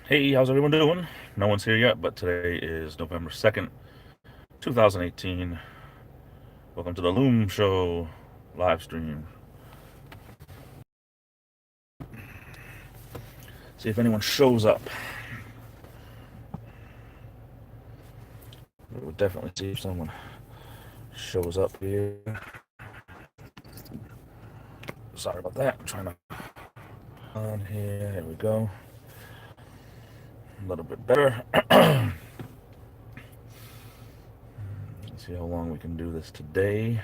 Hey, how's everyone doing? No one's here yet, but today is November 2nd, 2018. Welcome to the Loom Show live stream. See if anyone shows up. We would definitely see if someone shows up here. Sorry about that. I'm trying to on here. Here we go. A little bit better. Let's see how long we can do this today.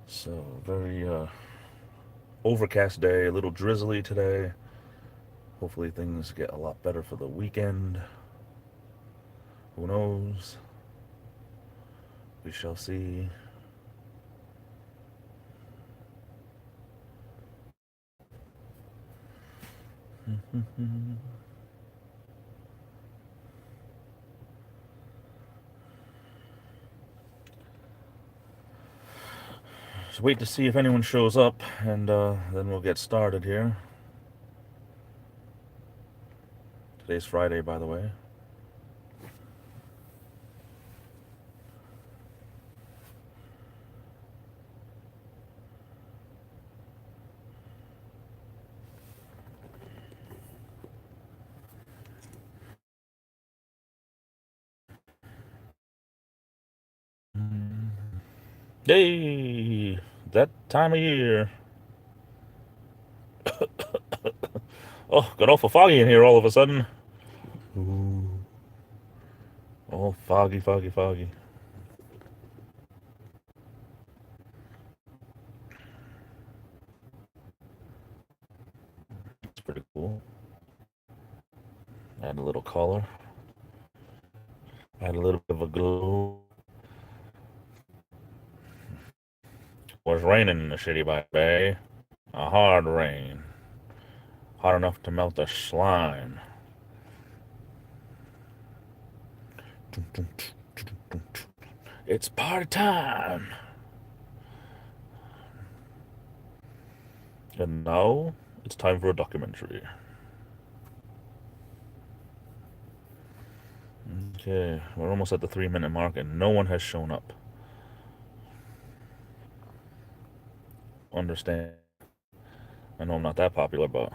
So, very overcast day, a little drizzly today. Hopefully things get a lot better for the weekend. Who knows? We shall see. Just wait to see if anyone shows up, and then we'll get started here. Today's Friday, by the way. Hey, that time of year. Oh, got awful foggy in here all of a sudden. Ooh. Oh, foggy, foggy, foggy. It's pretty cool. Add a little color. Add a little bit of a glow. Was raining in the city by day. A hard rain. Hot enough to melt the slime. It's party time. And now it's time for a documentary. Okay, we're almost at the 3-minute mark and no one has shown up. Understand. I know I'm not that popular, but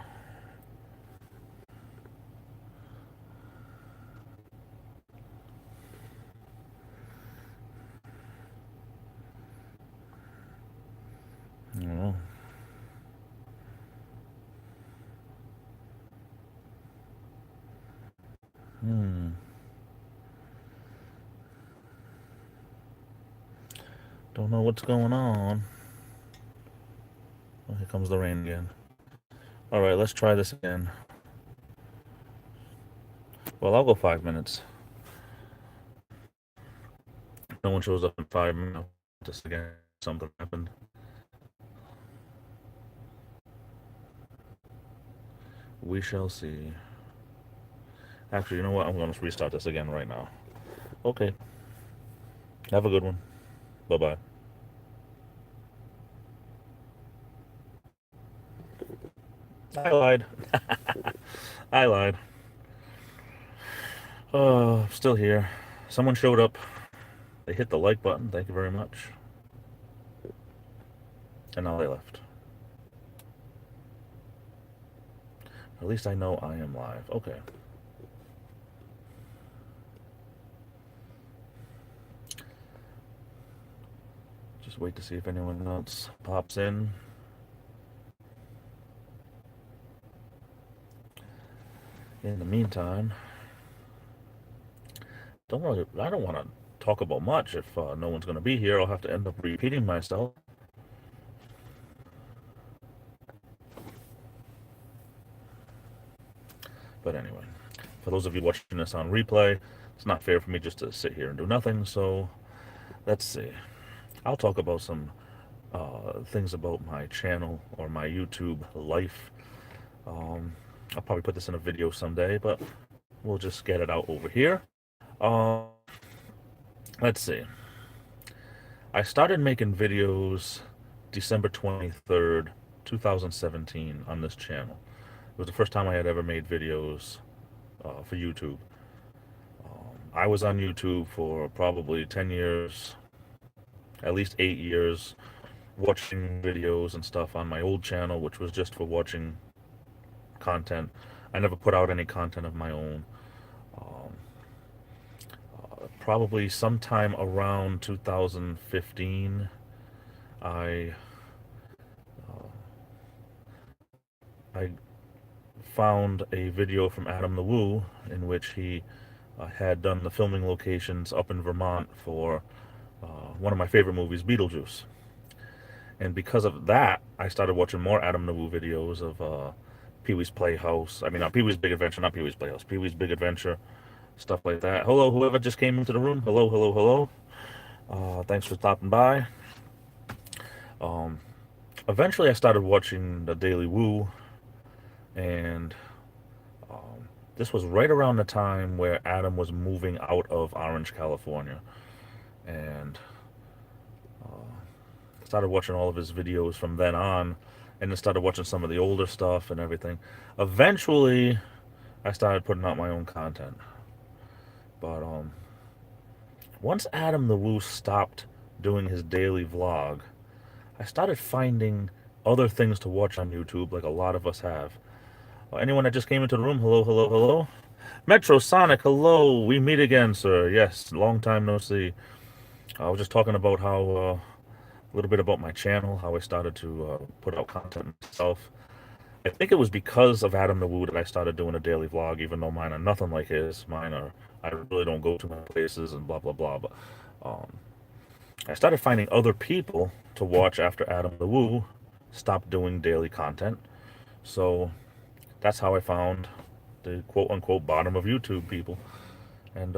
I don't know. Don't know what's going on. Oh, here comes the rain again. Alright, let's try this again. Well, I'll go 5 minutes. No one shows up in 5 minutes. Just again, something happened. We shall see. Actually, you know what? I'm going to restart this again right now. Okay. Have a good one. Bye-bye. I lied. I lied. Oh, still here. Someone showed up. They hit the like button. Thank you very much. And now they left. At least I know I am live. Okay. Just wait to see if anyone else pops in. In the meantime, I don't want to talk about much. If no one's going to be here, I'll have to end up repeating myself. But anyway, for those of you watching this on replay, it's not fair for me just to sit here and do nothing. So let's see. I'll talk about some things about my channel or my YouTube life. I'll probably put this in a video someday, but we'll just get it out over here. Uh, let's see. I started making videos December 23rd, 2017 on this channel. It was the first time I had ever made videos for YouTube. I was on YouTube for probably 10 years, at least 8 years, watching videos and stuff on my old channel, which was just for watching content. I never put out any content of my own. Um, Probably sometime around 2015, I I found a video from Adam the Woo in which he had done the filming locations up in Vermont for one of my favorite movies, Beetlejuice. And because of that, I started watching more Adam the Woo videos of Pee-wee's Playhouse. I mean, not Pee-wee's Big Adventure, not Pee-wee's Playhouse, Pee-wee's Big Adventure, stuff like that. Hello, whoever just came into the room. Hello, hello, hello. Thanks for stopping by. Um, Eventually, I started watching the Daily Woo, and this was right around the time where Adam was moving out of Orange, California, and started watching all of his videos from then on, and then started watching some of the older stuff and everything. Eventually, I started putting out my own content, but once Adam the Woo stopped doing his daily vlog, I started finding other things to watch on YouTube, like a lot of us have. Anyone that just came into the room, hello, hello, hello. Metro Sonic, hello. We meet again, sir. Yes, long time no see. I was just talking about how a little bit about my channel, how I started to put out content myself. I think it was because of Adam the Woo that I started doing a daily vlog, even though mine are nothing like his. Mine are, I really don't go to many places and blah, blah, blah. But I started finding other people to watch after Adam the Woo stopped doing daily content. So that's how I found the quote-unquote bottom of YouTube people. And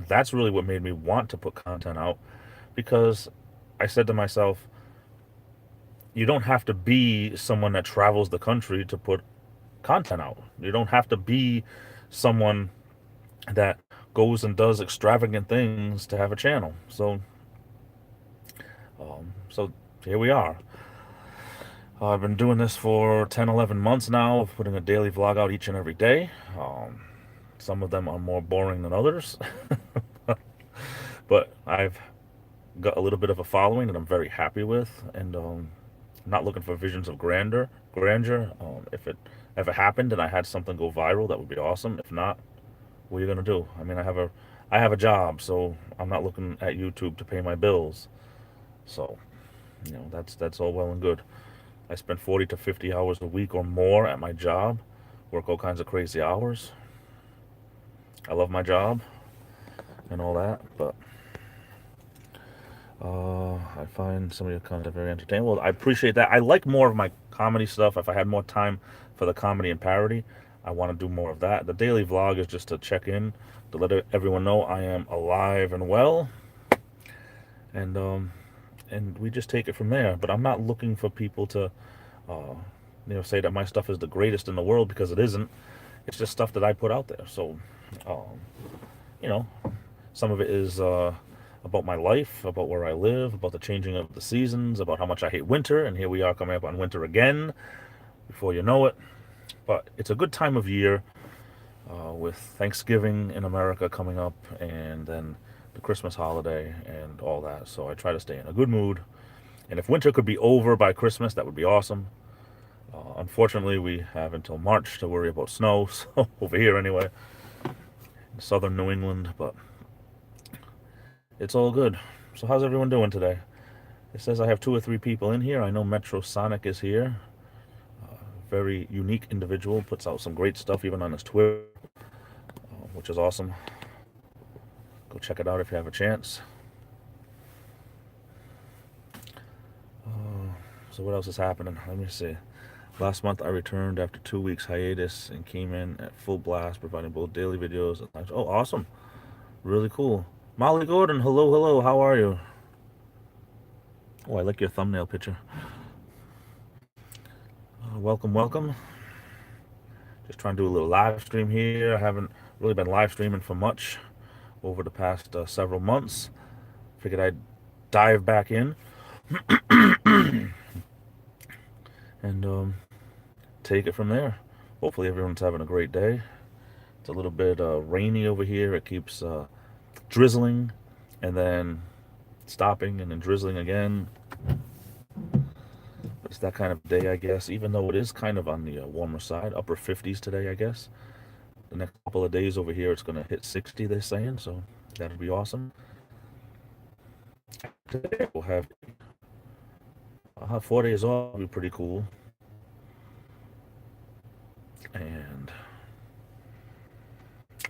that's really what made me want to put content out, because I said to myself, you don't have to be someone that travels the country to put content out. You don't have to be someone that goes and does extravagant things to have a channel. So here we are. I've been doing this for 10, 11 months now, putting a daily vlog out each and every day. Some of them are more boring than others, but I've got a little bit of a following that I'm very happy with, and not looking for visions of grandeur. If it ever happened and I had something go viral, that would be awesome. If not, what are you gonna do? I mean, I have a job, so I'm not looking at YouTube to pay my bills. So, that's all well and good. I spend 40 to 50 hours a week or more at my job, work all kinds of crazy hours. I love my job and all that, but I find some of your content very entertaining. Well, I appreciate that. I like more of my comedy stuff. If I had more time for the comedy and parody, I want to do more of that. The daily vlog is just to check in, to let everyone know I am alive and well, and we just take it from there. But I'm not looking for people to, say that my stuff is the greatest in the world, because it isn't. It's just stuff that I put out there. So, you know, some of it is about my life, about where I live, about the changing of the seasons, about how much I hate winter, and here we are coming up on winter again before you know it. But it's a good time of year, with Thanksgiving in America coming up, and then the Christmas holiday and all that. So I try to stay in a good mood. And if winter could be over by Christmas, that would be awesome. Unfortunately, we have until March to worry about snow, so over here anyway, in southern New England, but it's all good. So how's everyone doing today? It says I have 2 or 3 people in here. I know Metro Sonic is here. Very unique individual, puts out some great stuff even on his Twitter, which is awesome. Go check it out if you have a chance. So what else is happening? Let me see. Last month I returned after 2 weeks hiatus and came in at full blast, providing both daily videos and live. Oh, awesome. Really cool. Molly Gordon, hello, hello. How are you? Oh, I like your thumbnail picture. Welcome, welcome. Just trying to do a little live stream here. I haven't really been live streaming for much over the past several months. Figured I'd dive back in and take it from there. Hopefully everyone's having a great day. It's a little bit rainy over here. It keeps drizzling and then stopping and then drizzling again. But it's that kind of day, I guess, even though it is kind of on the warmer side, upper 50s today, I guess. The next couple of days over here, it's going to hit 60, they're saying, so that'll be awesome. Today I'll have 4 days off, it'll be pretty cool. And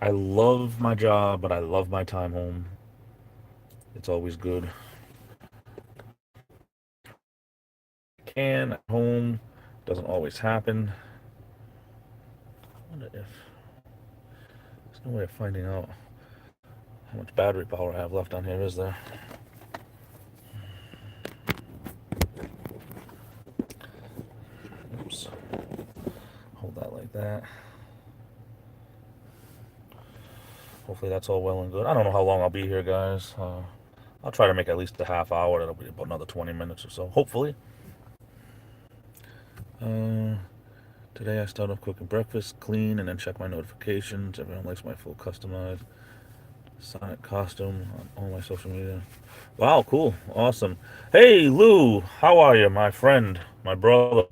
I love my job, but I love my time home. It's always good. Can at home, doesn't always happen. I wonder if there's no way of finding out how much battery power I have left on here, is there? Oops. Hold that like that. Hopefully that's all well and good. I don't know how long I'll be here, guys. I'll try to make at least a half hour. That'll be about another 20 minutes or so, hopefully. Today I start off cooking breakfast, clean, and then check my notifications. Everyone likes my full customized Sonic costume on all my social media. Wow, cool. Awesome. Hey, Lou. How are you, my friend, my brother?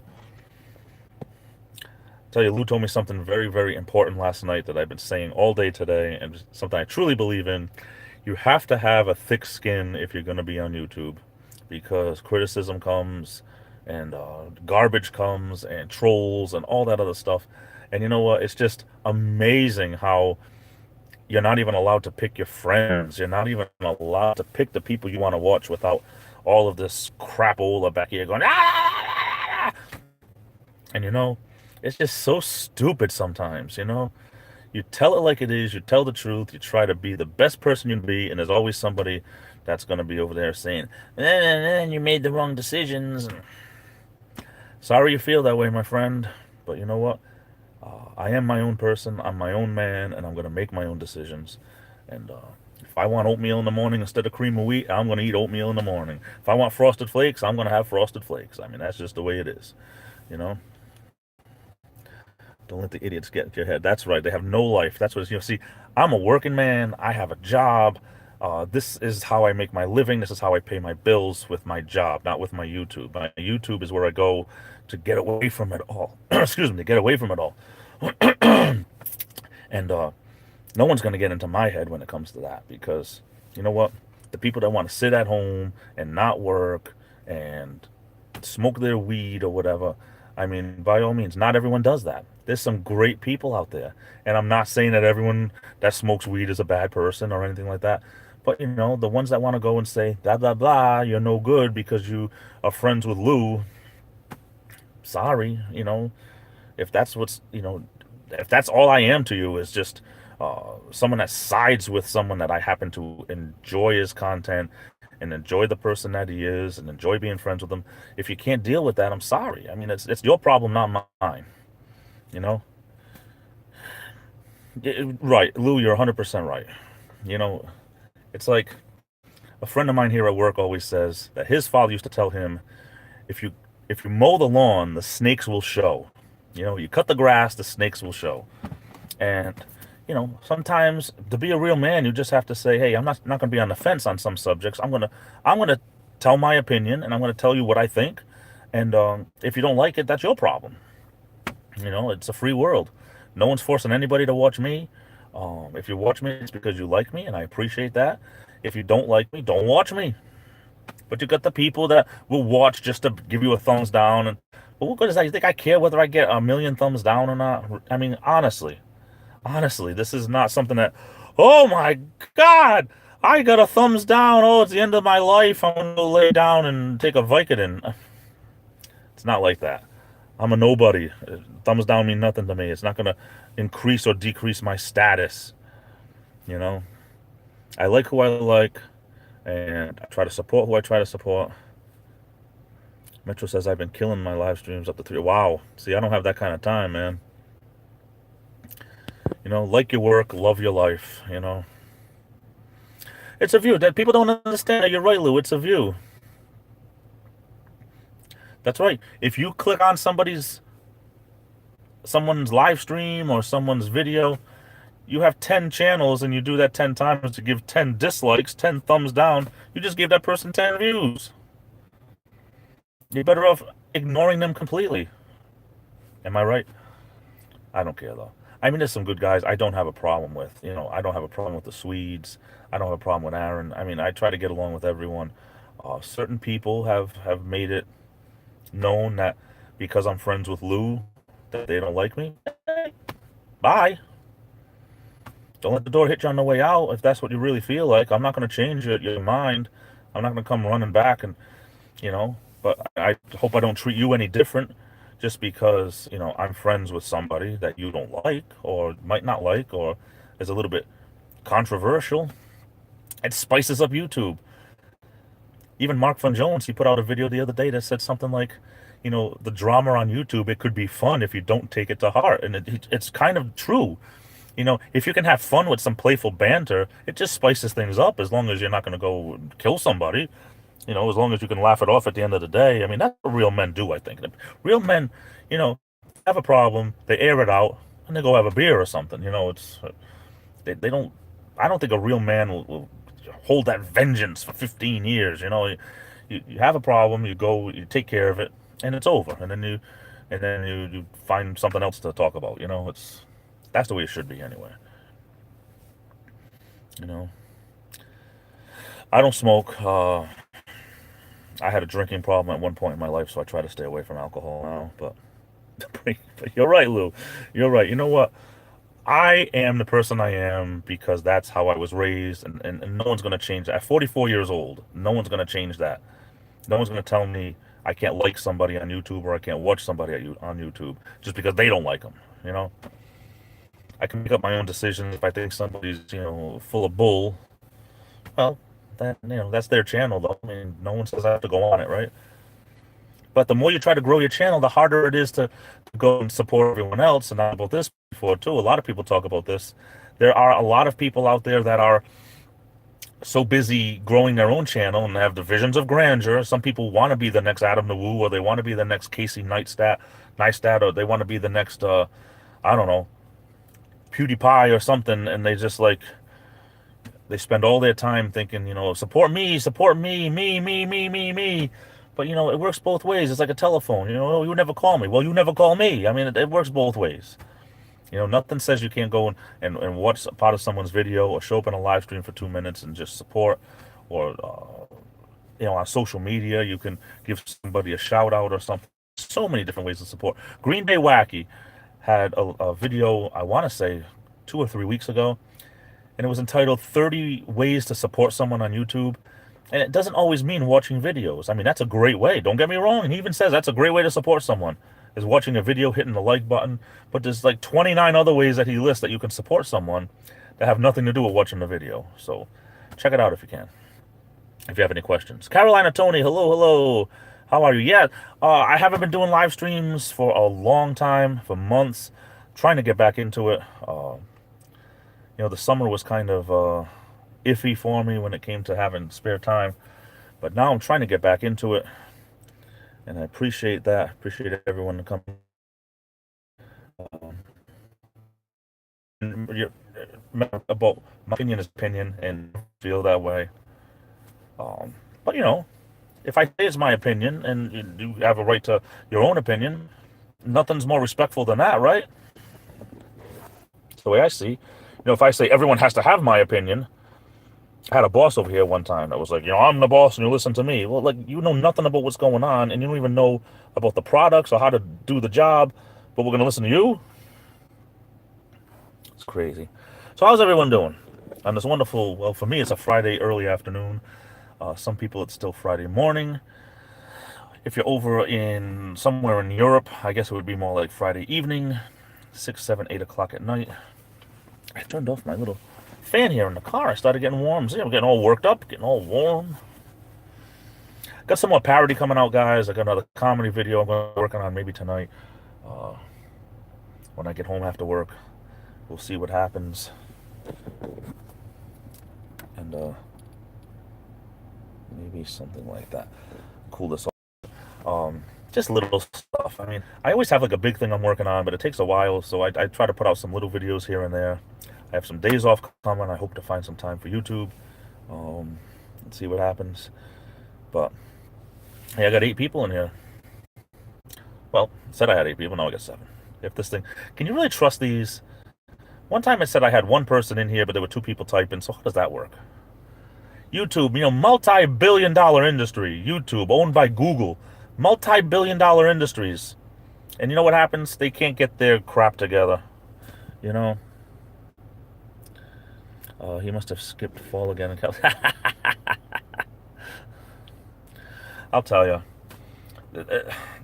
Tell you, Lou told me something very, very important last night that I've been saying all day today, and something I truly believe in. You have to have a thick skin if you're going to be on YouTube, because criticism comes, and garbage comes, and trolls, and all that other stuff. And you know what? It's just amazing how you're not even allowed to pick your friends. You're not even allowed to pick the people you want to watch without all of this crapola back here going, ah! And you know, it's just so stupid sometimes, you know? You tell it like it is, you tell the truth, you try to be the best person you can be, and there's always somebody that's going to be over there saying, you made the wrong decisions. Sorry you feel that way, my friend, but you know what? I am my own person, I'm my own man, and I'm going to make my own decisions. And if I want oatmeal in the morning instead of cream of wheat, I'm going to eat oatmeal in the morning. If I want frosted flakes, I'm going to have frosted flakes. I mean, that's just the way it is, you know? Don't let the idiots get into your head. That's right. They have no life. That's what it's, you know, see, I'm a working man. I have a job. This is how I make my living. This is how I pay my bills, with my job, not with my YouTube. My YouTube is where I go to get away from it all. Excuse me, to get away from it all. And no one's going to get into my head when it comes to that, because you know what? The people that want to sit at home and not work and smoke their weed or whatever, I mean, by all means, not everyone does that. There's some great people out there. And I'm not saying that everyone that smokes weed is a bad person or anything like that. But, you know, the ones that want to go and say, blah, blah, blah, you're no good because you are friends with Lou, sorry, you know, if that's what's, you know, if that's all I am to you is just someone that sides with someone that I happen to enjoy his content and enjoy the person that he is and enjoy being friends with him. If you can't deal with that, I'm sorry. I mean, it's your problem, not mine. You know, right, Lou, you're 100% right. You know, it's like a friend of mine here at work always says that his father used to tell him, if you if you mow the lawn, the snakes will show. You know, you cut the grass, the snakes will show. And you know, sometimes to be a real man, you just have to say, "Hey, I'm not going to be on the fence on some subjects. I'm gonna tell my opinion, and I'm going to tell you what I think. And if you don't like it, that's your problem. You know, it's a free world. No one's forcing anybody to watch me. If you watch me, it's because you like me, and I appreciate that. If you don't like me, don't watch me. But you got the people that will watch just to give you a thumbs down. And well, what good is that? You think I care whether I get a million thumbs down or not? I mean, honestly, this is not something that, oh my God, I got a thumbs down. Oh, it's the end of my life. I'm going to lay down and take a Vicodin. It's not like that. I'm a nobody. Thumbs down mean nothing to me. It's not going to increase or decrease my status. You know, I like who I like, and I try to support who I try to support. Metro says I've been killing my live streams up to 3. Wow. See, I don't have that kind of time, man. You know, like your work, love your life, you know. It's a view. That people don't understand that. You're right, Lou. It's a view. That's right. If you click on someone's live stream or someone's video, you have 10 channels and you do that 10 times to give 10 dislikes, 10 thumbs down. You just gave that person 10 views. You're better off ignoring them completely. Am I right? I don't care though. I mean, there's some good guys I don't have a problem with. I don't have a problem with the Swedes. I don't have a problem with Aaron. I mean, I try to get along with everyone. Certain people have made it known that because I'm friends with Lou, that they don't like me. Hey, bye. Don't let the door hit you on the way out if that's what you really feel like. I'm not going to change your mind. I'm not going to come running back but I hope I don't treat you any different just because, I'm friends with somebody that you don't like or might not like or is a little bit controversial. It spices up YouTube. Even Mark Van Jones, he put out a video the other day that said something like, the drama on YouTube, it could be fun if you don't take it to heart. And it's kind of true. If you can have fun with some playful banter, it just spices things up as long as you're not going to go kill somebody. As long as you can laugh it off at the end of the day. I mean, that's what real men do, I think. Real men, have a problem, they air it out, and they go have a beer or something. They don't, I don't think a real man will hold that vengeance for 15 years. You have a problem, you go, you take care of it, and it's over. And then you find something else to talk about. That's the way it should be anyway. I don't smoke. I had a drinking problem at one point in my life, so I try to stay away from alcohol now. But you're right, Lou. You're right. You know what? I am the person I am because that's how I was raised, and no one's going to change that. At 44 years old, no one's going to change that. No one's going to tell me I can't like somebody on YouTube or I can't watch somebody on YouTube just because they don't like them. I can make up my own decisions. If I think somebody's, full of bull, well, that's their channel, though. I mean, no one says I have to go on it, right? But the more you try to grow your channel, the harder it is to go and support everyone else. And I about this before, too. A lot of people talk about this. There are a lot of people out there that are so busy growing their own channel and have the visions of grandeur. Some people want to be the next Adam Nawu, or they want to be the next Casey Neistat, or they want to be the next, I don't know, PewDiePie or something. And they spend all their time thinking, support me, me. But, it works both ways. It's like a telephone. You never call me. Well, you never call me. I mean, it works both ways. Nothing says you can't go and watch a part of someone's video or show up in a live stream for 2 minutes and just support. Or, on social media, you can give somebody a shout out or something. So many different ways to support. Green Bay Wacky had a video, I want to say 2 or 3 weeks ago, and it was entitled 30 Ways to Support Someone on YouTube. And it doesn't always mean watching videos. I mean, that's a great way. Don't get me wrong. And he even says that's a great way to support someone, is watching a video, hitting the like button. But there's like 29 other ways that he lists that you can support someone that have nothing to do with watching the video. So check it out if you can, if you have any questions. Carolina Tony, hello. How are you? Yeah, I haven't been doing live streams for a long time, for months. Trying to get back into it. The summer was kind of iffy for me when it came to having spare time, but now I'm trying to get back into it, and I appreciate that. Appreciate everyone coming. About my opinion is opinion, and feel that way. But if I say it's my opinion, and you have a right to your own opinion, nothing's more respectful than that, right? That's the way I see. If I say everyone has to have my opinion, I had a boss over here one time that was like, I'm the boss and you listen to me. Well, you know nothing about what's going on, and you don't even know about the products or how to do the job, but we're going to listen to you? It's crazy. So how's everyone doing on this wonderful, well, for me, it's a Friday early afternoon. Some people, it's still Friday morning. If you're over in somewhere in Europe, I guess it would be more like Friday evening, 6, 7, 8 o'clock at night. I turned off my little fan here in the car. I started getting warm. See, I'm getting all worked up, getting all warm. Got some more parody coming out, guys. I got another comedy video I'm going to be working on maybe tonight. When I get home after work, we'll see what happens. And Maybe something like that. Cool this off. Just little stuff. I mean, I always have like a big thing I'm working on, but it takes a while, so I try to put out some little videos here and there. I have some days off coming. I hope to find some time for YouTube. Let's see what happens. But hey, I got 8 people in here. Well, said I had 8 people, now I got 7. If this thing, can you really trust these? One time it said I had 1 person in here, but there were 2 people typing. So how does that work? YouTube, multi-billion-dollar industry. YouTube, owned by Google, multi-billion-dollar industries. And you know what happens? They can't get their crap together. You know. He must have skipped fall again. I'll tell you.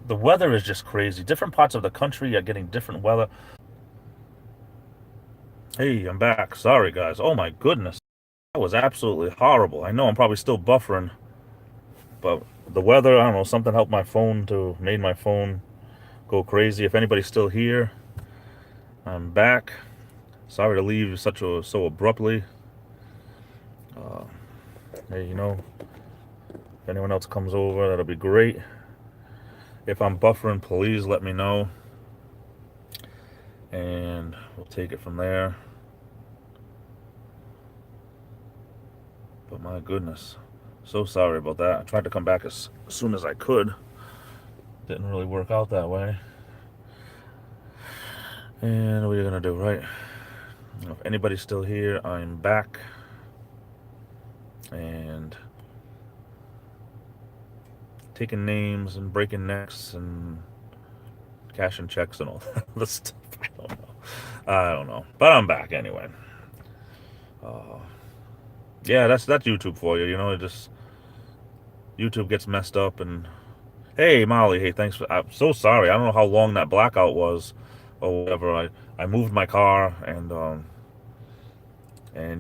The weather is just crazy. Different parts of the country are getting different weather. Hey, I'm back. Sorry, guys. Oh, my goodness. That was absolutely horrible. I know I'm probably still buffering. But the weather, I don't know, something helped my phone made my phone go crazy. If anybody's still here, I'm back. Sorry to leave so abruptly. Hey, if anyone else comes over, that'll be great. If I'm buffering, please let me know. And we'll take it from there. But my goodness, so sorry about that. I tried to come back as soon as I could. Didn't really work out that way. And what are you gonna do, right? If anybody's still here, I'm back. And taking names and breaking necks and cashing checks and all that stuff. I don't know. But I'm back anyway. Yeah, that's YouTube for you. YouTube gets messed up. And hey, Molly, hey, thanks I'm so sorry. I don't know how long that blackout was or whatever. I moved my car and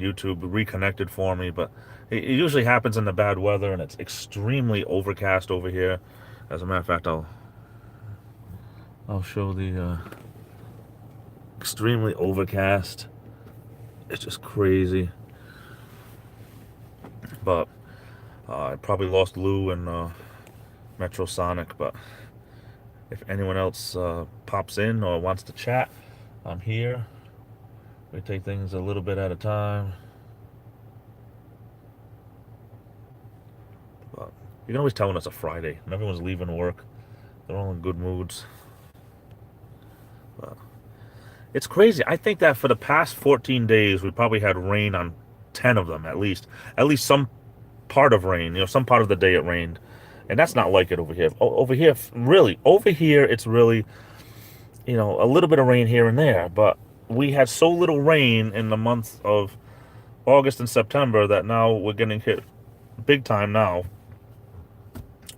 YouTube reconnected for me, but it usually happens in the bad weather, and it's extremely overcast over here. As a matter of fact, I'll show the extremely overcast. It's just crazy. But I probably lost Lou and Metro Sonic, but if anyone else pops in or wants to chat, I'm here. We take things a little bit at a time. But you can always tell when it's a Friday and everyone's leaving work. They're all in good moods. But it's crazy. I think that for the past 14 days, we probably had rain on 10 of them at least. At least some part of rain. Some part of the day it rained. And that's not like it over here. Over here, it's really, a little bit of rain here and there. But we had so little rain in the month of August and September that now we're getting hit big time now.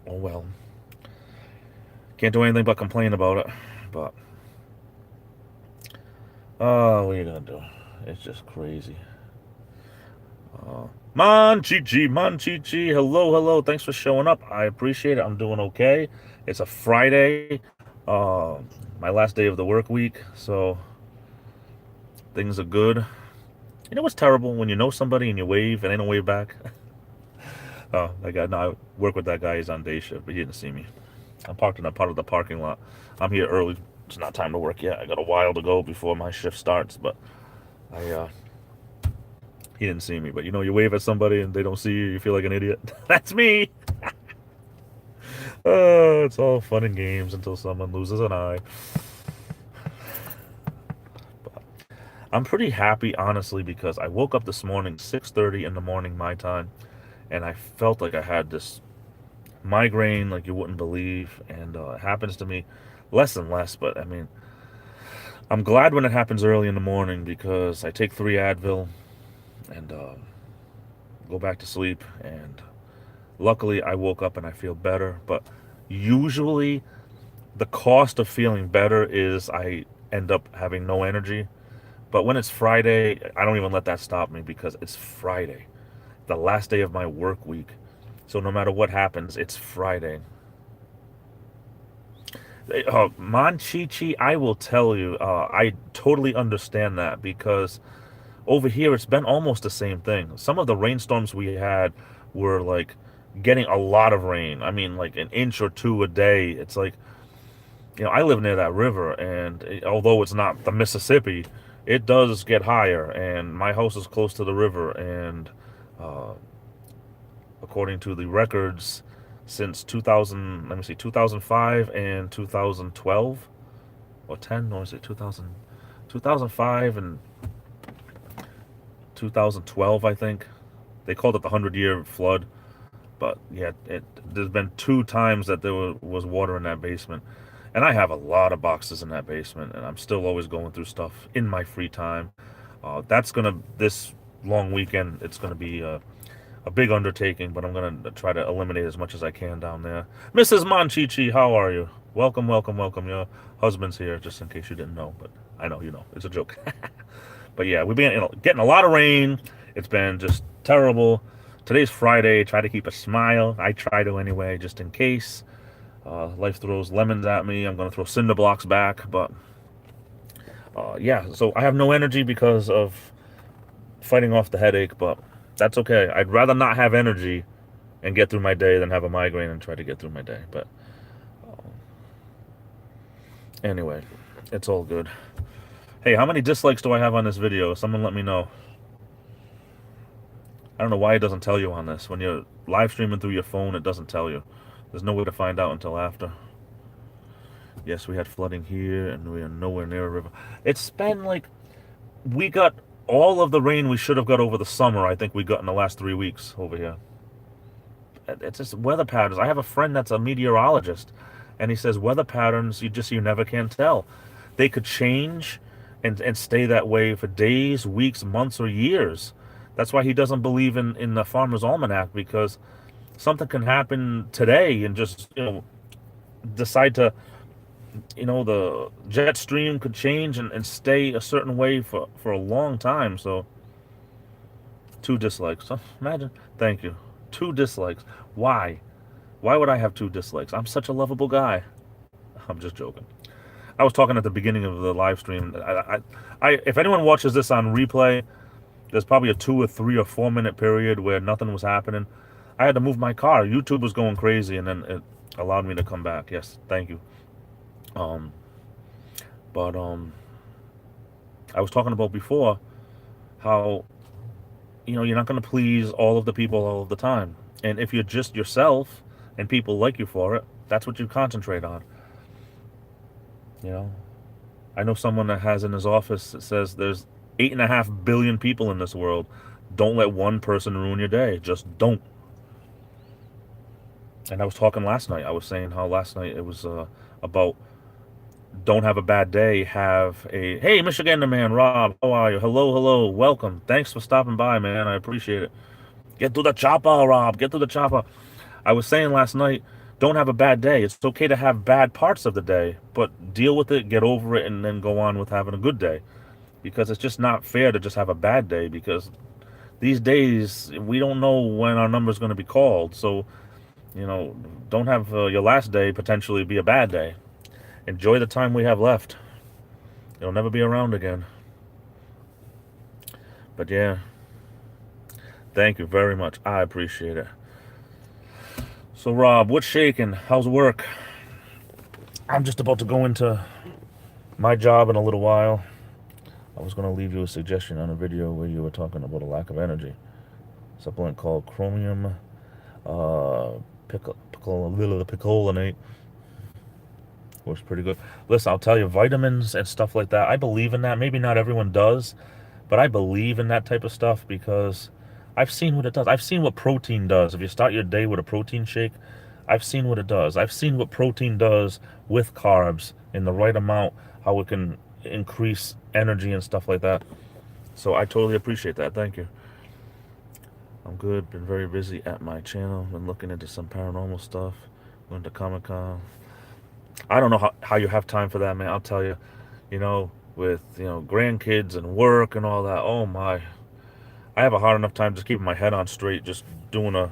Oh, well. Can't do anything but complain about it. But, what are you going to do? It's just crazy. Manchichi, hello, thanks for showing up. I appreciate it. I'm doing okay. It's a Friday, my last day of the work week, so things are good. You know what's terrible? When you know somebody and you wave and they don't wave back. Oh, that guy, no, I work with that guy. He's on day shift, but he didn't see me. I'm parked in a part of the parking lot. I'm here early. It's not time to work yet. I got a while to go before my shift starts, but he didn't see me. But you wave at somebody and they don't see you, you feel like an idiot. That's me. Oh, it's all fun and games until someone loses an eye. But I'm pretty happy, honestly, because I woke up this morning 6:30 in the morning my time, and I felt like I had this migraine like you wouldn't believe, and it happens to me less and less. But I mean, I'm glad when it happens early in the morning because I take 3 Advil and go back to sleep, and luckily I woke up and I feel better. But usually the cost of feeling better is I end up having no energy. But when it's Friday, I don't even let that stop me because it's Friday, the last day of my work week. So no matter what happens, it's Friday. Manchichi, I will tell you, I totally understand that because over here it's been almost the same thing. Some of the rainstorms we had were like getting a lot of rain. I mean, like an inch or two a day. It's like, I live near that river, and although it's not the Mississippi, it does get higher, and my house is close to the river, and uh, according to the records, since 2000, let me see, 2005 and 2012, or 10, or is it 2000, 2005 and 2012, I think. They called it the 100-year flood. But yeah, there's been 2 times that there was water in that basement. And I have a lot of boxes in that basement, and I'm still always going through stuff in my free time. This long weekend, it's going to be a big undertaking, but I'm going to try to eliminate as much as I can down there. Mrs. Monchichi, how are you? Welcome, welcome, welcome. Your husband's here, just in case you didn't know, but I know you know. It's a joke. But yeah, we've been getting a lot of rain. It's been just terrible. Today's Friday. Try to keep a smile. I try to anyway, just in case. Life throws lemons at me. I'm going to throw cinder blocks back. But yeah, so I have no energy because of fighting off the headache. But that's okay. I'd rather not have energy and get through my day than have a migraine and try to get through my day. But anyway, it's all good. Hey, how many dislikes do I have on this video? Someone let me know. I don't know why it doesn't tell you on this. When you're live streaming through your phone, it doesn't tell you. There's no way to find out until after. Yes, we had flooding here, and we are nowhere near a river. It's been like, we got all of the rain we should have got over the summer, I think we got in the last 3 weeks over here. It's just weather patterns. I have a friend that's a meteorologist, and he says weather patterns, you never can tell. They could change and stay that way for days, weeks, months, or years. That's why he doesn't believe in the Farmer's Almanac, because something can happen today and just, decide to, the jet stream could change and stay a certain way for a long time. So 2 dislikes. Imagine. Thank you. 2 dislikes. Why? Why would I have 2 dislikes? I'm such a lovable guy. I'm just joking. I was talking at the beginning of the live stream. If anyone watches this on replay, there's probably a 2 or 3 or 4 minute period where nothing was happening. I had to move my car. YouTube was going crazy, and then it allowed me to come back. Yes, thank you. But I was talking about before how, you're not going to please all of the people all of the time. And if you're just yourself and people like you for it, that's what you concentrate on. I know someone that has in his office that says there's 8.5 billion people in this world. Don't let one person ruin your day. Just don't. And I was talking last night. I was saying how last night it was about don't have a bad day. Have a, hey, Michigander man, Rob, how are you? Hello, hello, welcome. Thanks for stopping by, man. I appreciate it. Get to the chopper, Rob. Get to the chopper. I was saying last night, don't have a bad day. It's okay to have bad parts of the day, but deal with it, get over it, and then go on with having a good day. Because it's just not fair to just have a bad day, because these days, we don't know when our number is going to be called. So, don't have your last day potentially be a bad day. Enjoy the time we have left. It'll never be around again. But yeah, thank you very much. I appreciate it. So Rob, what's shaking? How's work? I'm just about to go into my job in a little while. I was going to leave you a suggestion on a video where you were talking about a lack of energy. Supplement called chromium picolinate. Works pretty good. Listen, I'll tell you, vitamins and stuff like that, I believe in that. Maybe not everyone does, but I believe in that type of stuff because I've seen what it does. I've seen what protein does. If you start your day with a protein shake, I've seen what it does. I've seen what protein does with carbs in the right amount, how it can increase energy and stuff like that. So I totally appreciate that. Thank you. I'm good. Been very busy at my channel. Been looking into some paranormal stuff. Going to Comic-Con. I don't know how you have time for that, man. I'll tell you, with, grandkids and work and all that. Oh, my. I have a hard enough time just keeping my head on straight, just doing a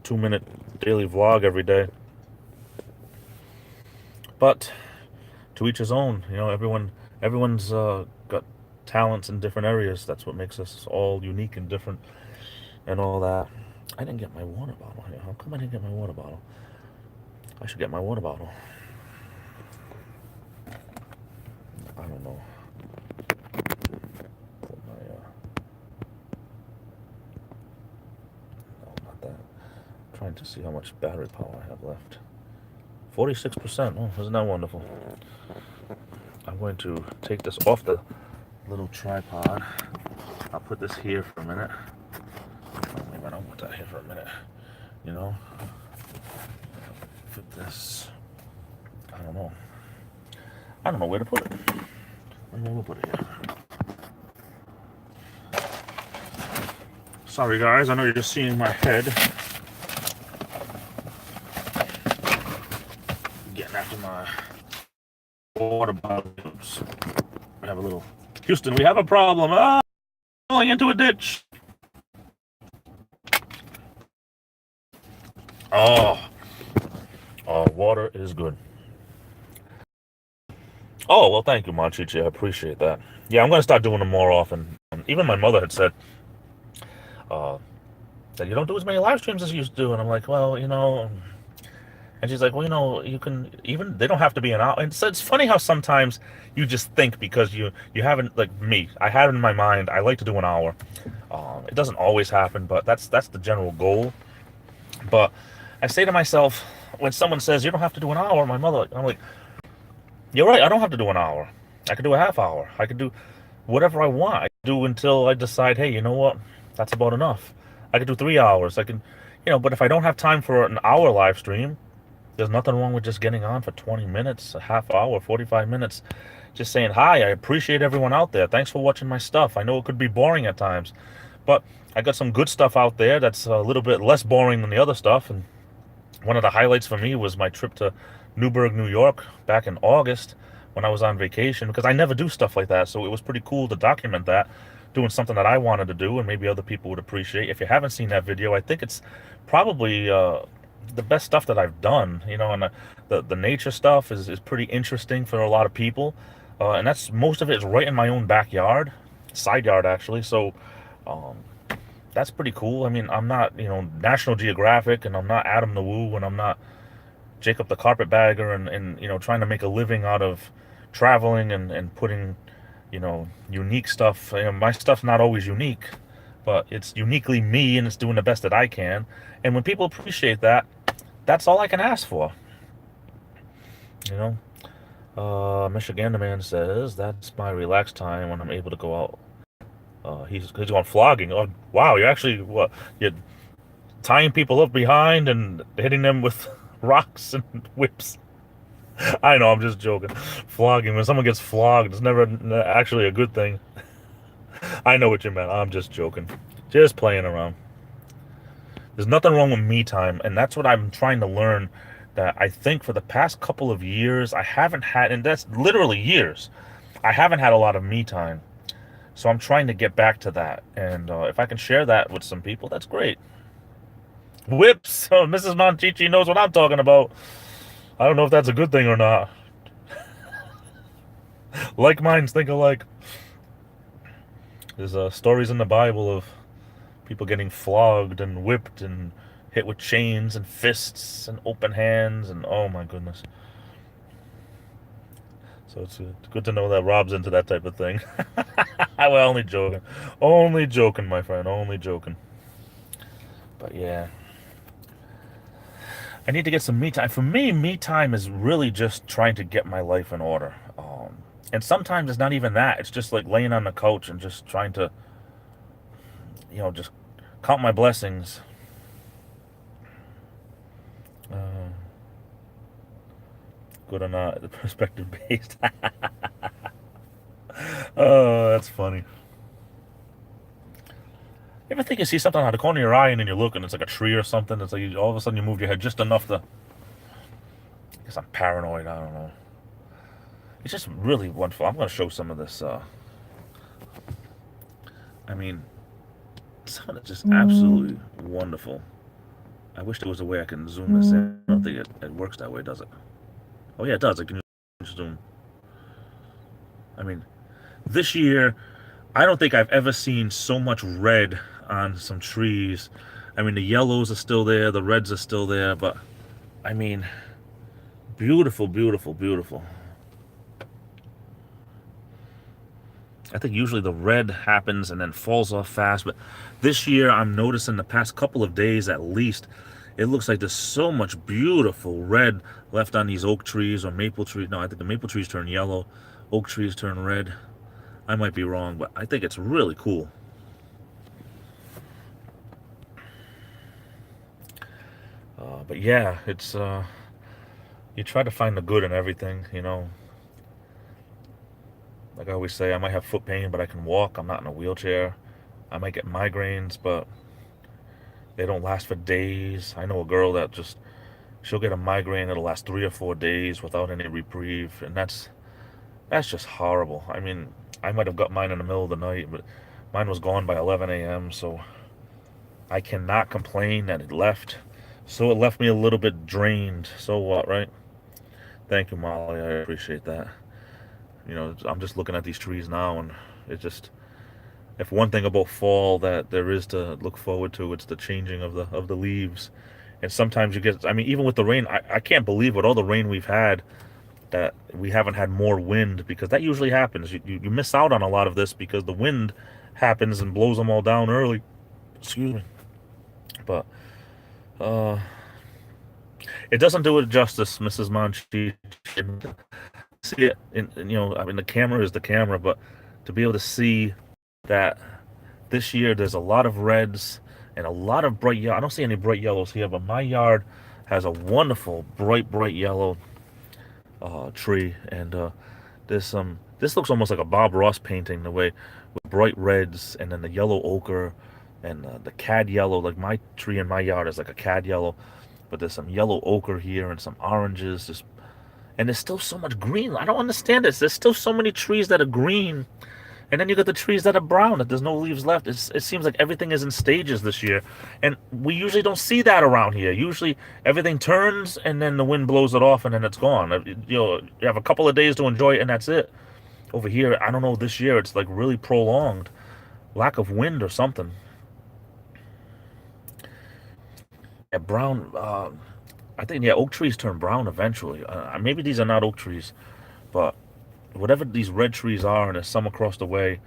2-minute daily vlog every day. But to each his own. Everyone's got talents in different areas. That's what makes us all unique and different and all that. I didn't get my water bottle here. How come I didn't get my water bottle? I should get my water bottle. I don't know. Put my, no, not that. I'm trying to see how much battery power I have left. 46%. Oh, isn't that wonderful? I'm going to take this off the little tripod. I'll put this here for a minute. Oh, wait a minute, I'll put that here for a minute. You know? Put this. I don't know. I don't know where to put it. I don't know where to put it here. Sorry guys, I know you're just seeing my head. Getting after my water bottles. We have a little... Houston, we have a problem. Ah! Falling into a ditch. Oh, water is good. Oh, well, thank you, Monchichi. I appreciate that. Yeah, I'm going to start doing them more often. Even my mother had said that you don't do as many live streams as you used to do. And I'm like, well, you know... And she's like, well, you know, you can even, they don't have to be an hour. And so it's funny how sometimes you just think because you haven't, like me, I had it in my mind, I like to do an hour. It doesn't always happen, but that's the general goal. But I say to myself, when someone says, you don't have to do an hour, my mother, I'm like, you're right, I don't have to do an hour. I could do a half hour. I could do whatever I want. I could do until I decide, hey, you know what? That's about enough. I could do 3 hours. I can, you know, but if I don't have time for an hour live stream, there's nothing wrong with just getting on for 20 minutes, a half hour, 45 minutes, just saying, hi, I appreciate everyone out there. Thanks for watching my stuff. I know it could be boring at times, but I got some good stuff out there that's a little bit less boring than the other stuff. And one of the highlights for me was my trip to Newburgh, New York back in August when I was on vacation, because I never do stuff like that. So it was pretty cool to document that, doing something that I wanted to do and maybe other people would appreciate. If you haven't seen that video, I think it's probably the best stuff that I've done, you know, and the nature stuff is pretty interesting for a lot of people, and that's, most of it is right in my own backyard, side yard actually, so that's pretty cool. I mean, I'm not, you know, National Geographic, and I'm not Adam the Woo, and I'm not Jacob the Carpetbagger, and you know, trying to make a living out of traveling and putting, you know, unique stuff. You know, my stuff's not always unique, but it's uniquely me, and it's doing the best that I can. And when people appreciate that, that's all I can ask for. You know, Michigan man says that's my relaxed time when I'm able to go out. He's going flogging. Oh wow, you're actually what? You're tying people up behind and hitting them with rocks and whips. I know, I'm just joking. Flogging, when someone gets flogged, it's never actually a good thing. I know what you meant. I'm just joking. Just playing around. There's nothing wrong with me time, and that's what I'm trying to learn, that I think for the past couple of years, I haven't had, and that's literally years, I haven't had a lot of me time. So I'm trying to get back to that, and if I can share that with some people, that's great. Whips! Oh, Mrs. Monchichi knows what I'm talking about. I don't know if that's a good thing or not. Like minds think alike. There's stories in the Bible of people getting flogged and whipped and hit with chains and fists and open hands, and oh my goodness. So it's good to know that Rob's into that type of thing. We're only joking. Only joking, my friend. Only joking. But yeah. I need to get some me time. For me, me time is really just trying to get my life in order. And sometimes it's not even that. It's just like laying on the couch and just trying to, you know, just count my blessings. Good or not, the perspective based. Oh, that's funny. You ever think you see something out of the corner of your eye and then you look and it's like a tree or something? It's like all of a sudden you move your head just enough to... I guess I'm paranoid, I don't know. It's just really wonderful. I'm going to show some of this. I mean, some of it's just absolutely wonderful. I wish there was a way I can zoom this in. I don't think it works that way, does it? Oh yeah, it does. I can zoom. I mean, this year, I don't think I've ever seen so much red on some trees. I mean, the yellows are still there, the reds are still there, but I mean, beautiful, beautiful, beautiful. I think usually the red happens and then falls off fast, but this year I'm noticing the past couple of days at least, it looks like there's so much beautiful red left on these oak trees or maple trees. No, I think the maple trees turn yellow, oak trees turn red. I might be wrong, but I think it's really cool. But yeah, it's you try to find the good in everything, you know. Like I always say, I might have foot pain, but I can walk. I'm not in a wheelchair. I might get migraines, but they don't last for days. I know a girl that just, she'll get a migraine that'll last 3 or 4 days without any reprieve, and that's just horrible. I mean, I might have got mine in the middle of the night, but mine was gone by 11 a.m., so I cannot complain that it left. So it left me a little bit drained. So what, right? Thank you, Molly. I appreciate that. You know, I'm just looking at these trees now, and it just, if one thing about fall that there is to look forward to, it's the changing of the leaves. And sometimes you get, I mean, even with the rain, I can't believe with all the rain we've had that we haven't had more wind, because that usually happens. You miss out on a lot of this because the wind happens and blows them all down early. Excuse me. But it doesn't do it justice, Mrs. Monchi. See it, you know, I mean, the camera is the camera, but to be able to see that this year there's a lot of reds and a lot of bright yellow. I don't see any bright yellows here, but my yard has a wonderful bright yellow tree, and there's some. This looks almost like a Bob Ross painting, the way with bright reds and then the yellow ochre and the cad yellow. Like my tree in my yard is like a cad yellow, but there's some yellow ochre here and some oranges. Just, and there's still so much green. I don't understand this. There's still so many trees that are green, and then you got the trees that are brown, that there's no leaves left. It seems like everything is in stages this year. And we usually don't see that around here. Usually everything turns and then the wind blows it off and then it's gone. You know, you have a couple of days to enjoy it and that's it. Over here, I don't know, this year it's like really prolonged. Lack of wind or something. Yeah, brown, I think, yeah, oak trees turn brown eventually. Maybe these are not oak trees, but whatever these red trees are, and there's some across the way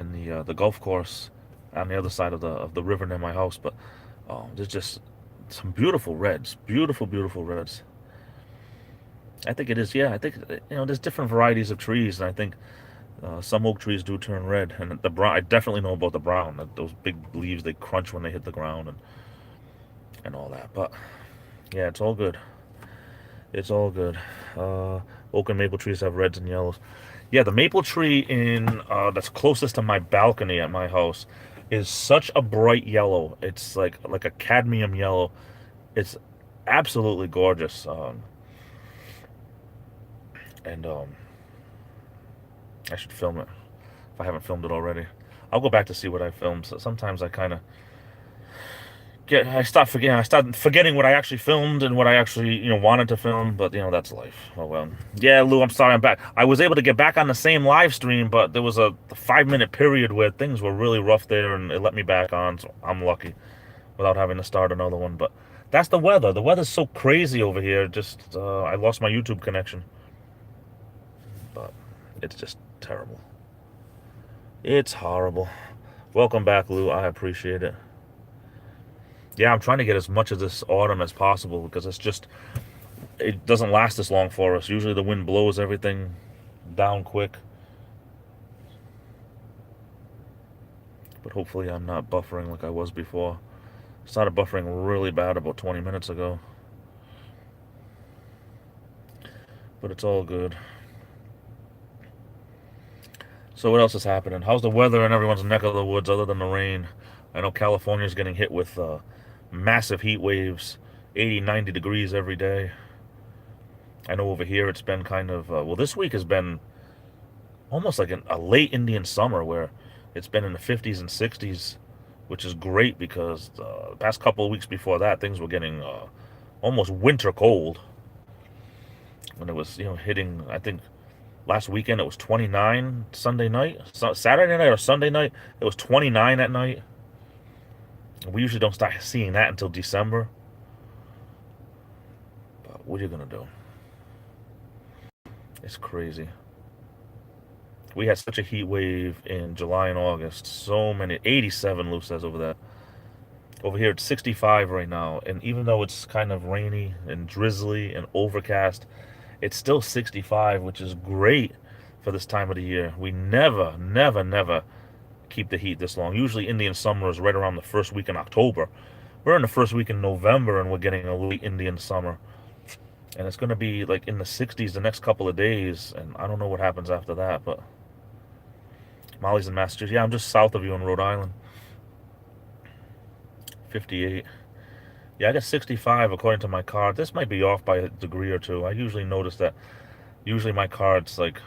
in the golf course on the other side of the river near my house. But there's just some beautiful reds, beautiful reds. I think it is. Yeah, I think, you know, there's different varieties of trees, and I think some oak trees do turn red, and the brown. I definitely know about the brown. Those big leaves, they crunch when they hit the ground and all that. But yeah, it's all good. It's all good. Oak and maple trees have reds and yellows. Yeah, the maple tree in that's closest to my balcony at my house is such a bright yellow. It's like a cadmium yellow. It's absolutely gorgeous. And I should film it if I haven't filmed it already. I'll go back to see what I filmed. So sometimes I kind of I start forgetting what I actually filmed and what I actually, you know, wanted to film, but, you know, that's life. Oh well. Yeah, Lou, I'm sorry I'm back. I was able to get back on the same live stream, but there was a 5-minute period where things were really rough there, and it let me back on, so I'm lucky without having to start another one. But that's the weather. The weather's so crazy over here. Just I lost my YouTube connection, but it's just terrible. It's horrible. Welcome back, Lou. I appreciate it. Yeah, I'm trying to get as much of this autumn as possible, because it doesn't last this long for us. Usually the wind blows everything down quick. But hopefully I'm not buffering like I was before. I started buffering really bad about 20 minutes ago. But it's all good. So what else is happening? How's the weather in everyone's neck of the woods other than the rain? I know California's getting hit with massive heat waves, 80, 90 degrees every day. I know over here it's been kind of, well, this week has been almost like a late Indian summer, where it's been in the 50s and 60s, which is great, because the past couple of weeks before that, things were getting almost winter cold. When it was, you know, hitting, I think, last weekend it was 29 Sunday night, Saturday night or Sunday night, it was 29 at night. We usually don't start seeing that until December. But what are you going to do? It's crazy. We had such a heat wave in July and August. So many, 87 Lou says over there. Over here it's 65 right now, and even though it's kind of rainy and drizzly and overcast, it's still 65, which is great for this time of the year. We never, never, never keep the heat this long. Usually Indian summer is right around the first week in October. We're in the first week in November, and we're getting a late Indian summer. And it's going to be like in the 60s the next couple of days, and I don't know what happens after that, but Molly's in Massachusetts. Yeah, I'm just south of you in Rhode Island. 58. Yeah, I got 65 according to my card. This might be off by a degree or two. I usually notice that. Usually my card's like,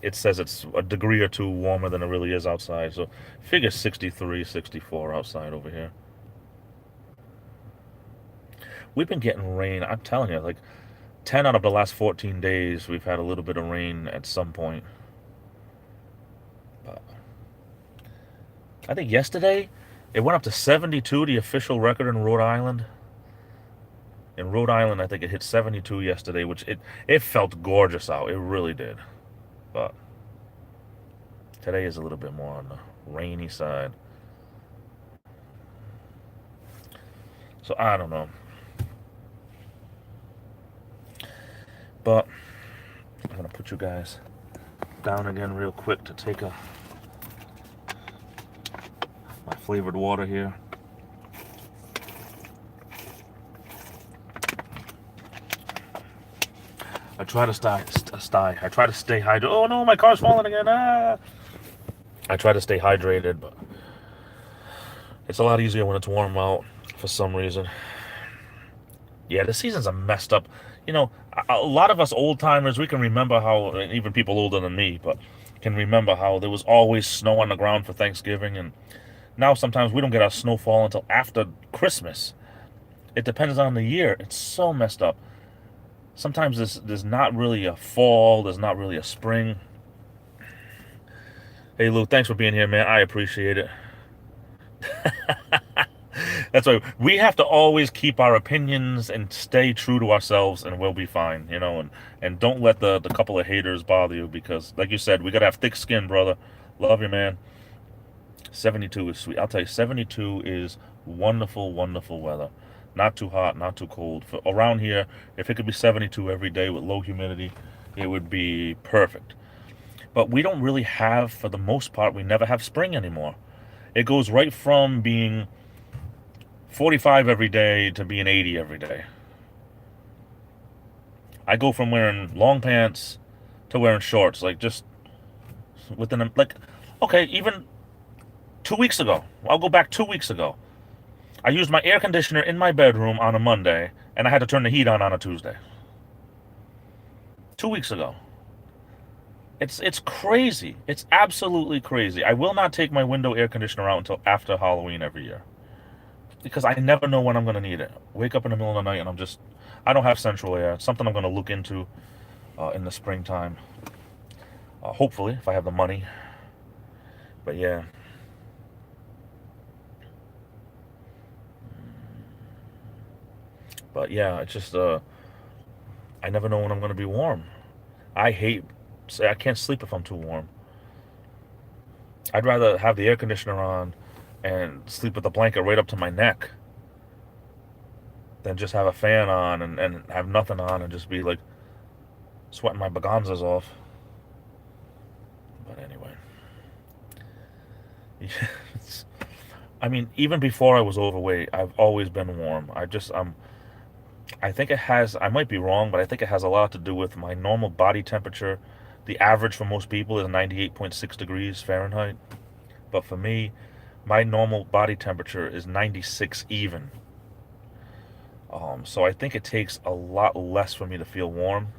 it says it's a degree or two warmer than it really is outside. So figure 63, 64 outside over here. We've been getting rain. I'm telling you, like 10 out of the last 14 days, we've had a little bit of rain at some point. But I think yesterday, it went up to 72, the official record in Rhode Island. In Rhode Island, I think it hit 72 yesterday, which it felt gorgeous out. It really did. But today is a little bit more on the rainy side. So I don't know. But I'm going to put you guys down again real quick to take my flavored water here. I try to stay hydrated. Oh no, my car's falling again. Ah! I try to stay hydrated, but it's a lot easier when it's warm out for some reason. Yeah, the seasons are messed up. You know, a lot of us old timers, we can remember how, and even people older than me, but can remember how there was always snow on the ground for Thanksgiving, and now sometimes we don't get our snowfall until after Christmas. It depends on the year. It's so messed up. Sometimes there's not really a fall. There's not really a spring. Hey, Lou, thanks for being here, man. I appreciate it. That's why we have to always keep our opinions and stay true to ourselves, and we'll be fine, you know. And don't let the couple of haters bother you, because, like you said, we got to have thick skin, brother. Love you, man. 72 is sweet. I'll tell you, 72 is wonderful, wonderful weather. Not too hot, not too cold. For around here, if it could be 72 every day with low humidity, it would be perfect. But we don't really have, for the most part, we never have spring anymore. It goes right from being 45 every day to being 80 every day. I go from wearing long pants to wearing shorts, like just within, like, okay, even 2 weeks ago. I'll go back 2 weeks ago. I used my air conditioner in my bedroom on a Monday, and I had to turn the heat on a Tuesday. 2 weeks ago. It's crazy. It's absolutely crazy. I will not take my window air conditioner out until after Halloween every year, because I never know when I'm going to need it. Wake up in the middle of the night and I don't have central air. It's something I'm going to look into in the springtime. Hopefully, if I have the money. But yeah. But yeah, it's just, I never know when I'm going to be warm. I can't sleep if I'm too warm. I'd rather have the air conditioner on and sleep with the blanket right up to my neck than just have a fan on and have nothing on and just be like sweating my baganzas off. But anyway. I mean, even before I was overweight, I've always been warm. I think it has, I might be wrong, but I think it has a lot to do with my normal body temperature. The average for most people is 98.6 degrees Fahrenheit. But for me, my normal body temperature is 96 even. So I think it takes a lot less for me to feel warm.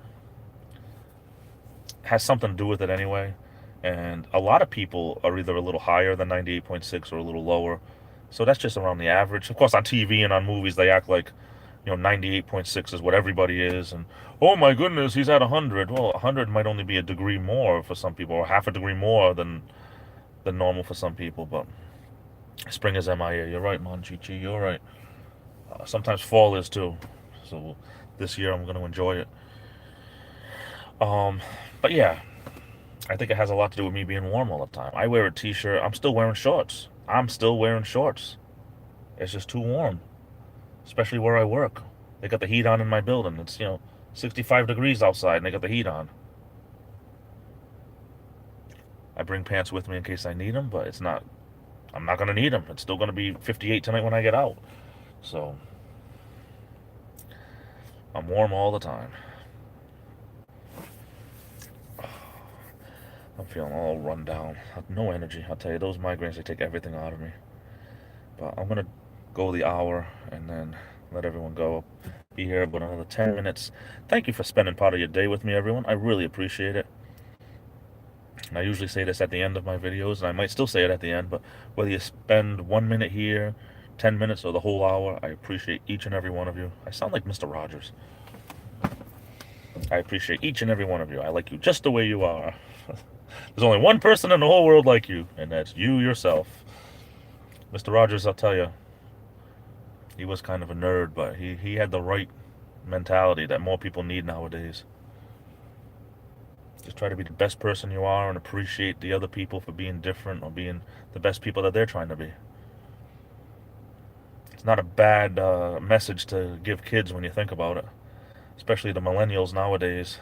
It has something to do with it anyway. And a lot of people are either a little higher than 98.6 or a little lower. So that's just around the average. Of course, on TV and on movies, they act like, 98.6 is what everybody is, and oh my goodness, he's at 100. Well, 100 might only be a degree more for some people, or half a degree more than normal for some people. But Spring is MIA. You're right, Monchichi. You're right. Sometimes fall is too. So this year I'm going to enjoy it. Um, but yeah, I think it has a lot to do with me being warm all the time. I wear a t-shirt. I'm still wearing shorts. I'm still wearing shorts. It's just too warm, especially where I work. They got the heat on in my building. It's, 65 degrees outside and they got the heat on. I bring pants with me in case I need them, but I'm not going to need them. It's still going to be 58 tonight when I get out. So, I'm warm all the time. I'm feeling all run down. No energy. I'll tell you, those migraines, they take everything out of me. But I'm going to go the hour and then let everyone go. Be here about another 10 minutes. Thank you for spending part of your day with me, everyone. I really appreciate it. And I usually say this at the end of my videos, and I might still say it at the end, but whether you spend 1 minute here, 10 minutes, or the whole hour, I appreciate each and every one of you. I sound like Mr. Rogers. I appreciate each and every one of you. I like you just the way you are. There's only one person in the whole world like you, and that's you yourself. Mr. Rogers, I'll tell you, he was kind of a nerd, but he had the right mentality that more people need nowadays. Just try to be the best person you are and appreciate the other people for being different or being the best people that they're trying to be. It's not a bad message to give kids when you think about it, especially the millennials nowadays.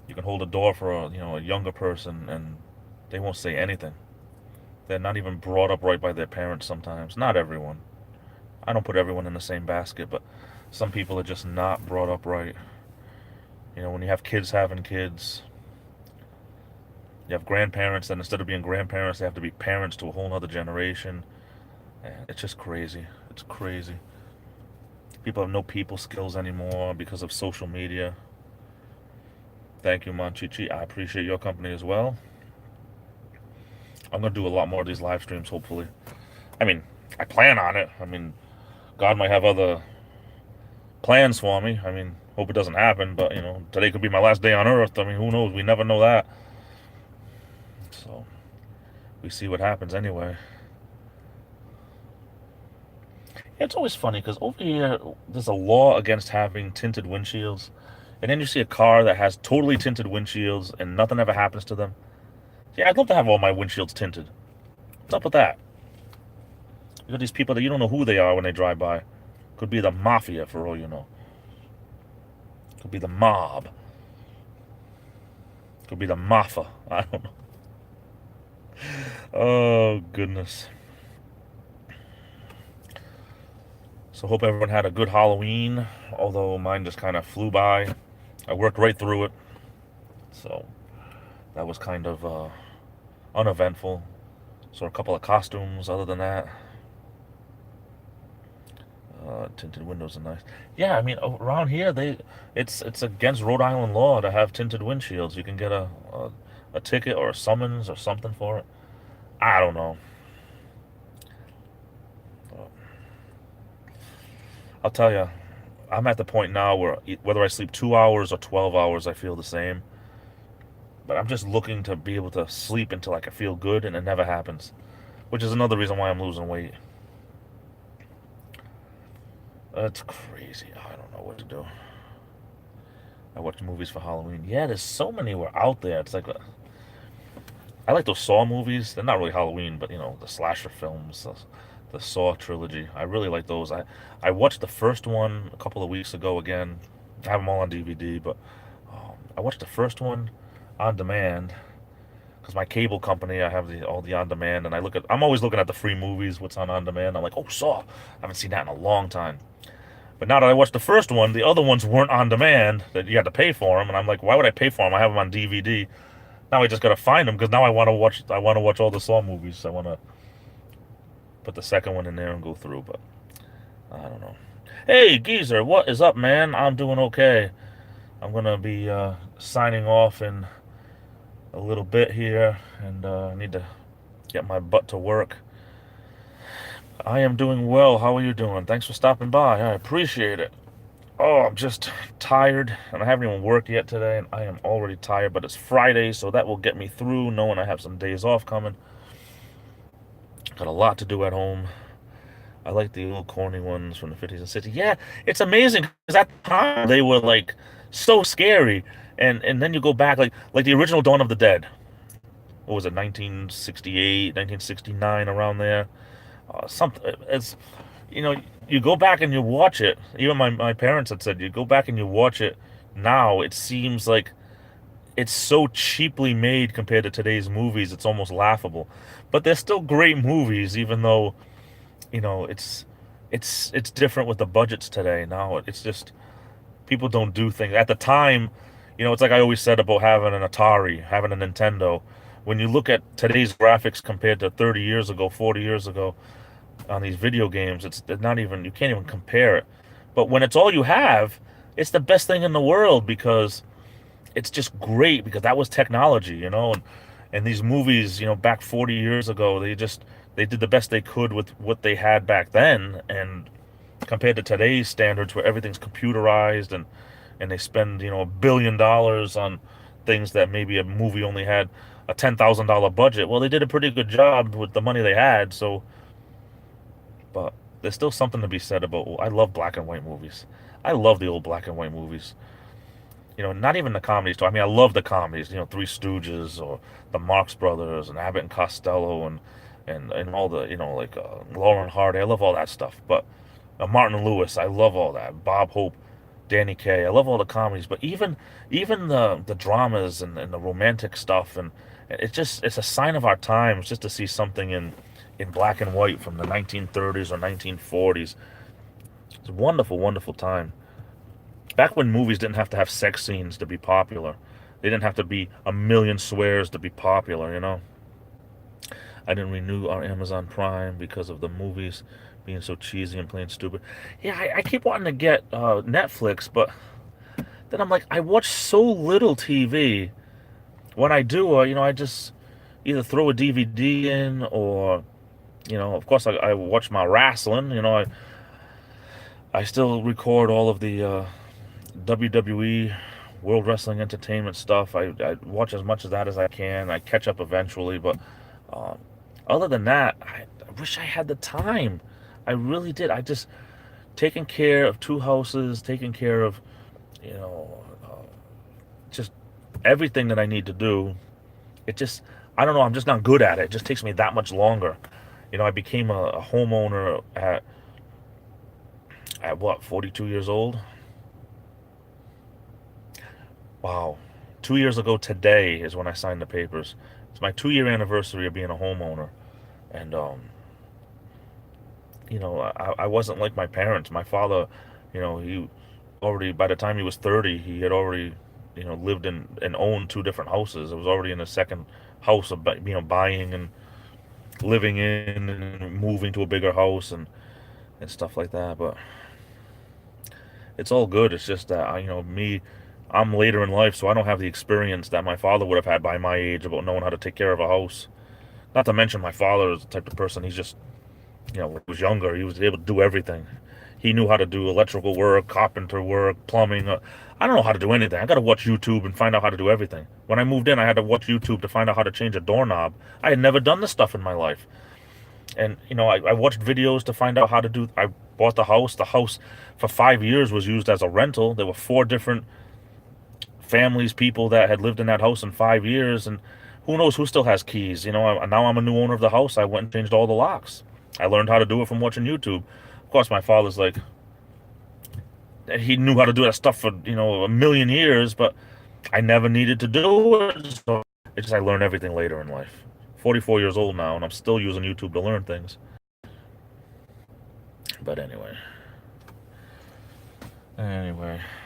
You can hold a door for a younger person and they won't say anything. They're not even brought up right by their parents sometimes. Not everyone. I don't put everyone in the same basket, but some people are just not brought up right. When you have kids having kids, you have grandparents, and instead of being grandparents, they have to be parents to a whole other generation. And it's just crazy. It's crazy. People have no people skills anymore because of social media. Thank you, Monchichi. I appreciate your company as well. I'm going to do a lot more of these live streams, hopefully. I mean, I plan on it. I mean, God might have other plans for me. I mean, hope it doesn't happen, but, today could be my last day on Earth. I mean, who knows? We never know that. So, we see what happens anyway. It's always funny, because over here, there's a law against having tinted windshields. And then you see a car that has totally tinted windshields and nothing ever happens to them. Yeah, I'd love to have all my windshields tinted. What's up with that? You got these people that you don't know who they are when they drive by. Could be the mafia, for all you know. Could be the mob. Could be the Mafa. I don't know. Oh, goodness. So hope everyone had a good Halloween, although mine just kind of flew by. I worked right through it. So that was kind of uneventful. So a couple of costumes other than that. Tinted windows are nice. Yeah, I mean, around here, it's against Rhode Island law to have tinted windshields. You can get a ticket or a summons or something for it. I don't know. I'll tell you, I'm at the point now where whether I sleep 2 hours or 12 hours, I feel the same. But I'm just looking to be able to sleep until I can feel good, and it never happens. Which is another reason why I'm losing weight. It's crazy. I don't know what to do. I watch movies for Halloween. Yeah, there's so many were out there. It's like I like those Saw movies. They're not really Halloween, but the slasher films, the Saw trilogy. I really like those. I watched the first one a couple of weeks ago again. I have them all on DVD, but I watched the first one on demand because my cable company, I have all the on demand, and I'm always looking at the free movies, what's on demand. I'm like, oh, Saw. I haven't seen that in a long time. But now that I watched the first one, the other ones weren't on demand, that you had to pay for them, and I'm like, why would I pay for them? I have them on DVD. Now I just gotta find them because now I want to watch. I want to watch all the Saw movies. I want to put the second one in there and go through, but I don't know. Hey, Geezer, what is up, man? I'm doing okay. I'm gonna be signing off in a little bit here, and I need to get my butt to work. I am doing well. How are you doing? Thanks for stopping by. I appreciate it. Oh, I'm just tired, and I haven't even worked yet today, and I am already tired, but it's Friday, so that will get me through, knowing I have some days off coming. Got a lot to do at home. I like the old corny ones from the 50s and 60s. Yeah, it's amazing because at the time they were like so scary. And then you go back like the original Dawn of the Dead. What was it, 1968, 1969, around there? Something. It's you go back and you watch it. Even my parents had said you go back and you watch it now. It seems like it's so cheaply made compared to today's movies. It's almost laughable. But they're still great movies, even though it's different with the budgets today. Now it's just people don't do things at the time. It's like I always said about having an Atari, having a Nintendo. When you look at today's graphics compared to 30 years ago, 40 years ago on these video games, it's not even, you can't even compare it. But when it's all you have, it's the best thing in the world because it's just great because that was technology. And these movies, back 40 years ago, they did the best they could with what they had back then. And compared to today's standards where everything's computerized and they spend, $1 billion on things that maybe a movie only had a $10,000 budget. Well, they did a pretty good job with the money they had. So, but there's still something to be said about, I love black and white movies. I love the old black and white movies. Not even the comedies too. I mean, I love the comedies, Three Stooges or the Marx Brothers and Abbott and Costello and all the, like Lauren Hardy. I love all that stuff. But Martin Lewis, I love all that. Bob Hope, Danny Kaye, I love all the comedies. But even the dramas and the romantic stuff, and it's a sign of our times just to see something in black and white from the 1930s or 1940s. It's a wonderful, wonderful time. Back when movies didn't have to have sex scenes to be popular. They didn't have to be a million swears to be popular. I didn't renew our Amazon Prime because of the movies being so cheesy and plain stupid. Yeah, I keep wanting to get Netflix, but then I'm like, I watch so little TV. When I do, I just either throw a DVD in or, of course, I watch my wrestling. I still record all of the WWE, World Wrestling Entertainment stuff. I watch as much of that as I can. I catch up eventually, but uh, other than that, I wish I had the time. I really did. I just taking care of two houses, taking care of, you know, just everything that I need to do. It just, I don't know. I'm just not good at it. It just takes me that much longer. I became a homeowner at what, 42 years old? Wow. 2 years ago today is when I signed the papers. It's my 2 year anniversary of being a homeowner. And, I wasn't like my parents. My father, he already, by the time he was 30, he had already, lived in and owned two different houses. It was already in the second house of, buying and living in and moving to a bigger house and stuff like that. But it's all good. It's just that, I'm later in life, so I don't have the experience that my father would have had by my age about knowing how to take care of a house. Not to mention my father is the type of person, he's just, when he was younger, he was able to do everything. He knew how to do electrical work, carpenter work, plumbing. I don't know how to do anything. I got to watch YouTube and find out how to do everything. When I moved in, I had to watch YouTube to find out how to change a doorknob. I had never done this stuff in my life. And, I watched videos to find out how to do. I bought the house. The house for 5 years was used as a rental. There were four different families, people that had lived in that house in 5 years. And who knows who still has keys. Now I'm a new owner of the house. I went and changed all the locks. I learned how to do it from watching YouTube. Of course, my father's like, he knew how to do that stuff for, a million years, but I never needed to do it. So it's just I learned everything later in life. 44 years old now, and I'm still using YouTube to learn things. But anyway,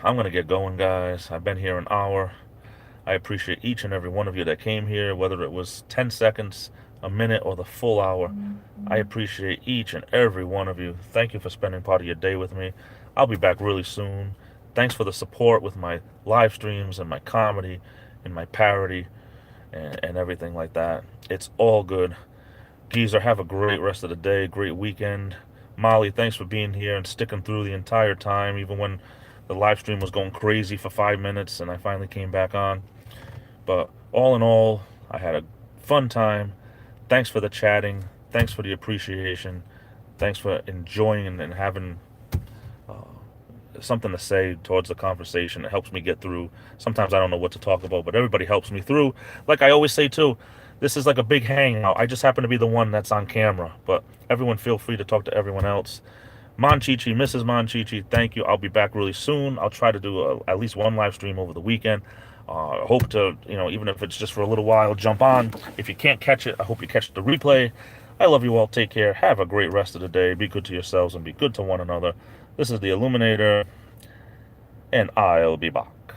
I'm going to get going, guys. I've been here an hour. I appreciate each and every one of you that came here, whether it was 10 seconds, a minute, or the full hour. I appreciate each and every one of you. Thank you for spending part of your day with me. I'll be back really soon. Thanks for the support with my live streams and my comedy and my parody and everything like that. It's all good. Geezer, have a great rest of the day, great weekend. Molly, thanks for being here and sticking through the entire time, even when the live stream was going crazy for 5 minutes and I finally came back on. But all in all, I had a fun time. Thanks for the chatting. Thanks for the appreciation. Thanks for enjoying and having something to say towards the conversation. It helps me get through. Sometimes I don't know what to talk about, but everybody helps me through. Like I always say too, this is like a big hangout. I just happen to be the one that's on camera, but everyone feel free to talk to everyone else. Monchichi, Mrs. Monchichi, thank you. I'll be back really soon. I'll try to do at least one live stream over the weekend. Hope to, even if it's just for a little while, jump on. If you can't catch it, I hope you catch the replay. I love you all. Take care. Have a great rest of the day. Be good to yourselves and be good to one another. This is the Illuminator, and I'll be back.